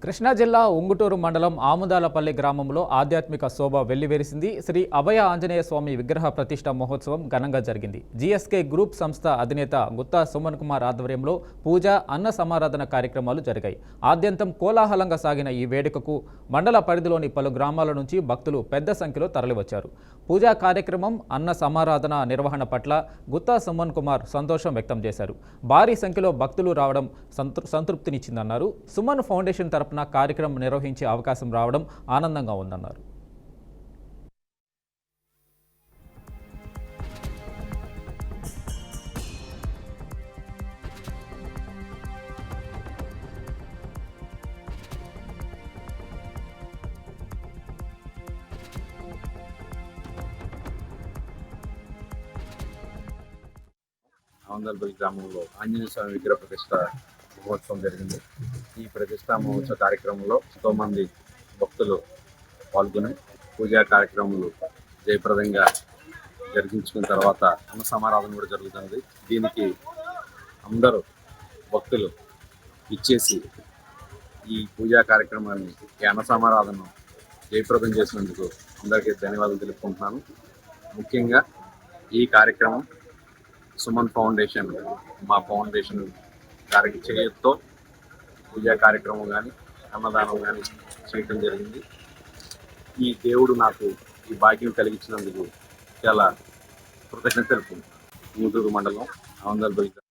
కృష్ణా జిల్లా ఉంగుటూరు మండలం ఆముదాలపల్లి గ్రామంలో ఆధ్యాత్మిక శోభ వెల్లివిరిసింది. శ్రీ అభయ ఆంజనేయ స్వామి విగ్రహ ప్రతిష్ఠ మహోత్సవం ఘనంగా జరిగింది. జీఎస్కే గ్రూప్ సంస్థ అధినేత గుత్తా సుమన్ కుమార్ ఆధ్వర్యంలో పూజ, అన్న సమారాధన కార్యక్రమాలు జరిగాయి. ఆద్యంతం కోలాహలంగా సాగిన ఈ వేడుకకు మండల పరిధిలోని పలు గ్రామాల నుంచి భక్తులు పెద్ద సంఖ్యలో తరలివచ్చారు. పూజా కార్యక్రమం, అన్న సమారాధన నిర్వహణ పట్ల గుత్తా సుమన్ కుమార్ సంతోషం వ్యక్తం చేశారు. భారీ సంఖ్యలో భక్తులు రావడం సంతృప్తినిచ్చిందన్నారు. సుమన్ ఫౌండేషన్ తరపున కార్యక్రమం నిర్వహించే అవకాశం రావడం ఆనందంగా ఉందన్నారు. ఆముదాలపల్లి గ్రామంలో ఆంజనేయ స్వామి విగ్రహ ప్రతిష్ట మహోత్సవం జరిగింది. ఈ ప్రతిష్టా మహోత్సవ కార్యక్రమంలో ఎంతో మంది భక్తులు పాల్గొని పూజా కార్యక్రమాలు జయప్రదంగా జరిగించుకున్న తర్వాత అన్న సమారాధన కూడా జరుగుతుంది. దీనికి అందరూ భక్తులు ఇచ్చేసి ఈ పూజా కార్యక్రమాన్ని, ఈ అన్న సమారాధన జయప్రదం చేసినందుకు అందరికీ ధన్యవాదాలు తెలుపుకుంటున్నాను. ముఖ్యంగా ఈ కార్యక్రమం సుమన్ ఫౌండేషన్, మా ఫౌండేషన్ చేయడంతో పూజా కార్యక్రమం కానీ, అన్నదానం కానీ చేయడం జరిగింది. ఈ దేవుడు నాకు ఈ భాగ్యం కలిగించినందుకు చాలా కృతజ్ఞతలు తెలుపుకుంటున్నాను. ఉంగుటూరు మండలం ఆముదాలపల్లి